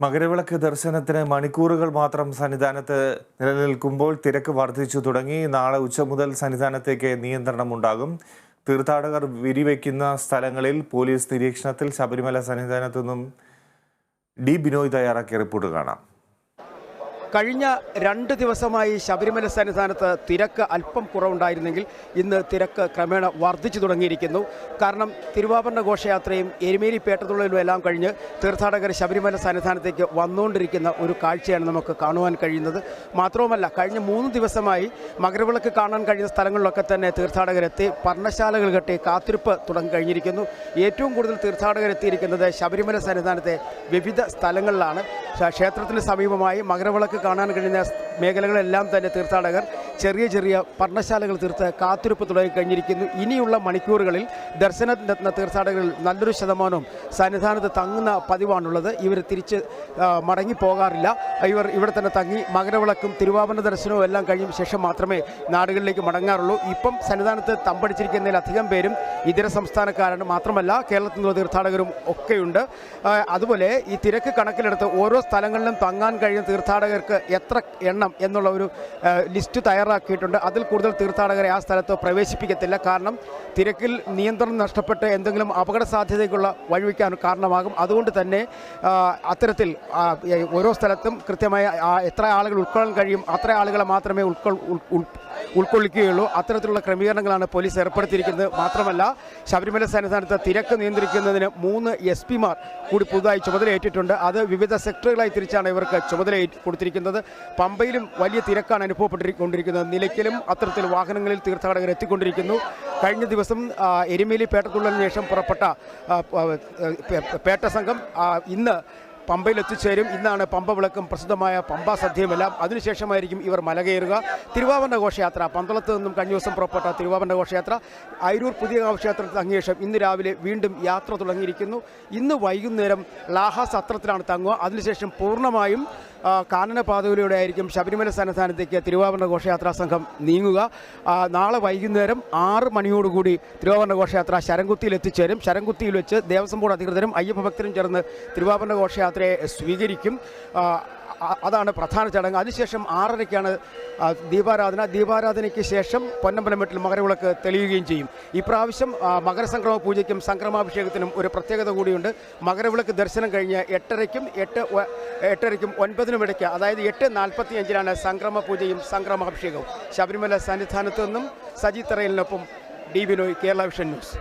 മകരവിളക്ക് ദർശനത്തിന് മണിക്കൂറുകൾ മാത്രം സന്നിധാനത്ത് നിലനിൽക്കുമ്പോൾ തിരക്ക് വർദ്ധിച്ചു തുടങ്ങി. നാളെ ഉച്ച മുതൽ സന്നിധാനത്തേക്ക് നിയന്ത്രണമുണ്ടാകും. തീർത്ഥാടകർ വിരിവയ്ക്കുന്ന സ്ഥലങ്ങളിൽ പോലീസ് നിരീക്ഷണത്തിൽ. ശബരിമല സന്നിധാനത്തു നിന്നും ഡി ബിനോയ് തയ്യാറാക്കിയ റിപ്പോർട്ട് കാണാം. കഴിഞ്ഞ 2 ദിവസമായി ശബരിമല സന്നിധാനത്ത് തിരക്ക് അല്പം കുറവുണ്ടായിരുന്നെങ്കിൽ ഇന്ന് തിരക്ക് ക്രമേണ വർദ്ധിച്ചു തുടങ്ങിയിരിക്കുന്നു. കാരണം തിരുവാഭരണ ഘോഷയാത്രയും എരുമേലി പേട്ടതുള്ളലും എല്ലാം കഴിഞ്ഞ് തീർത്ഥാടകർ ശബരിമല സന്നിധാനത്തേക്ക് വന്നുകൊണ്ടിരിക്കുന്ന ഒരു കാഴ്ചയാണ് നമുക്ക് കാണുവാൻ കഴിയുന്നത്. മാത്രവുമല്ല, കഴിഞ്ഞ 3 ദിവസമായി മകരവിളക്ക് കാണാൻ കഴിയുന്ന സ്ഥലങ്ങളിലൊക്കെ തന്നെ തീർത്ഥാടകരെത്തി പർണശാലകൾ കെട്ടി കാത്തിരിപ്പ് തുടങ്ങി കഴിഞ്ഞിരിക്കുന്നു. ഏറ്റവും കൂടുതൽ തീർത്ഥാടകരെത്തിയിരിക്കുന്നത് ശബരിമല സന്നിധാനത്തെ വിവിധ സ്ഥലങ്ങളിലാണ്. ക്ഷേത്രത്തിന് സമീപമായി മകരവിളക്ക് കാണാൻ കഴിയുന്ന മേഖലകളെല്ലാം തന്നെ തീർത്ഥാടകർ ചെറിയ ചെറിയ പർണശാലകൾ തീർത്ത് കാത്തിരിപ്പ് തുടങ്ങിക്കഴിഞ്ഞിരിക്കുന്നു. ഇനിയുള്ള മണിക്കൂറുകളിൽ ദർശനത്തിനെത്തുന്ന തീർത്ഥാടകരിൽ നല്ലൊരു ശതമാനവും സന്നിധാനത്ത് തങ്ങുന്ന പതിവാണുള്ളത്. ഇവർ തിരിച്ച് മടങ്ങിപ്പോകാറില്ല. ഇവർ ഇവിടെ തന്നെ തങ്ങി മകരവിളക്കും തിരുവാഭരണ ദർശനവും എല്ലാം കഴിയും ശേഷം മാത്രമേ നാടുകളിലേക്ക് മടങ്ങാറുള്ളൂ. ഇപ്പം സന്നിധാനത്ത് തമ്പടിച്ചിരിക്കുന്നതിലധികം പേരും ഇതര സംസ്ഥാനക്കാരാണ്. മാത്രമല്ല, കേരളത്തിൽ നിന്നുള്ള തീർത്ഥാടകരും ഒക്കെയുണ്ട്. അതുപോലെ ഈ തിരക്ക് കണക്കിലെടുത്ത് ഓരോ സ്ഥലങ്ങളിലും തങ്ങാൻ കഴിയുന്ന തീർത്ഥാടകർക്ക് എത്ര എണ്ണം എന്നുള്ള ഒരു ലിസ്റ്റ് തയ്യാറാക്കിയിട്ടുണ്ട്. അതിൽ കൂടുതൽ തീർത്ഥാടകരെ ആ സ്ഥലത്ത് പ്രവേശിപ്പിക്കത്തില്ല. കാരണം തിരക്കിൽ നിയന്ത്രണം നഷ്ടപ്പെട്ട് എന്തെങ്കിലും അപകട സാധ്യതയ്ക്കുള്ള വഴിവെക്കാൻ കാരണമാകും. അതുകൊണ്ട് തന്നെ അത്തരത്തിൽ ഓരോ സ്ഥലത്തും കൃത്യമായ എത്ര ആളുകൾ ഉൾക്കൊള്ളാൻ കഴിയും അത്ര ആളുകളെ മാത്രമേ ഉൾക്കൊള്ളിക്കുകയുള്ളൂ. അത്തരത്തിലുള്ള ക്രമീകരണങ്ങളാണ് പോലീസ് ഏർപ്പെടുത്തിയിരിക്കുന്നത്. മാത്രമല്ല, ശബരിമല സന്നിധാനത്ത് തിരക്ക് നിയന്ത്രിക്കുന്നതിന് 3 SP-മാർ കൂടി പുതുതായി ചുമതലയേറ്റിട്ടുണ്ട്. അത് വിവിധ സെക്ടറുകളായി തിരിച്ചാണ് ഇവർക്ക് ചുമതല കൊടുത്തിരിക്കുന്നത്. പമ്പയിലും വലിയ തിരക്കാണ് അനുഭവപ്പെട്ടുകൊണ്ടിരിക്കുന്നത്. നിലയ്ക്കലും അത്തരത്തിൽ വാഹനങ്ങളിൽ തീർത്ഥാടകർ എത്തിക്കൊണ്ടിരിക്കുന്നു. കഴിഞ്ഞ ദിവസം എരുമേലി പേട്ടതുള്ളലിന് ശേഷം പുറപ്പെട്ട പേട്ട സംഘം ഇന്ന് പമ്പയിൽ എത്തിച്ചേരും. ഇന്നാണ് പമ്പ വിളക്കും പ്രസിദ്ധമായ പമ്പാ സദ്യയുമെല്ലാം. അതിനുശേഷമായിരിക്കും ഇവർ മലകയറുക. തിരുവാഭരണ ഘോഷയാത്ര പന്തളത്ത് നിന്നും കഴിഞ്ഞ ദിവസം പുറപ്പെട്ട തിരുവാഭരണ ഘോഷയാത്ര അയിരൂർ പുതിയ ഘോഷയാത്രത്തിൽ തങ്ങിയ ശേഷം ഇന്ന് രാവിലെ വീണ്ടും യാത്ര തുടങ്ങിയിരിക്കുന്നു. ഇന്ന് വൈകുന്നേരം ലാഹ സത്രത്തിലാണ് തങ്ങുക. അതിനുശേഷം പൂർണ്ണമായും കാനനപാതയിലൂടെ ആയിരിക്കും ശബരിമല സന്നിധാനത്തേക്ക് തിരുവാഭരണ ഘോഷയാത്രാ സംഘം നീങ്ങുക. നാളെ വൈകുന്നേരം 6 മണിയോടുകൂടി തിരുവാഭരണ ഘോഷയാത്ര ശരംകുത്തിയിൽ എത്തിച്ചേരും. ശരംകുത്തിയിൽ വെച്ച് ദേവസ്വം ബോർഡ് അധികൃതരും അയ്യപ്പ ഭക്തരും ചേർന്ന് തിരുവാഭരണ ഘോഷയാത്രയെ സ്വീകരിക്കും. അതാണ് പ്രധാന ചടങ്ങ്. അതിനുശേഷം 6:30-ക്കാണ് ദീപാരാധനയ്ക്ക് ശേഷം പൊന്നമ്പലമെട്ടിൽ മകരവിളക്ക് തെളിയുകയും ചെയ്യും. ഇപ്രാവശ്യം മകരസംക്രമ പൂജയ്ക്കും സംക്രമാഭിഷേകത്തിനും ഒരു പ്രത്യേകത കൂടിയുണ്ട്. മകരവിളക്ക് ദർശനം കഴിഞ്ഞ് 8:30-ക്കും 9-നും ഇടയ്ക്ക്, അതായത് 8:45-നാണ് സംക്രമ പൂജയും സംക്രമാഭിഷേകവും. ശബരിമല സന്നിധാനത്തു നിന്നും സജി തറയിലിനൊപ്പം D Binoy, Kerala Vision news.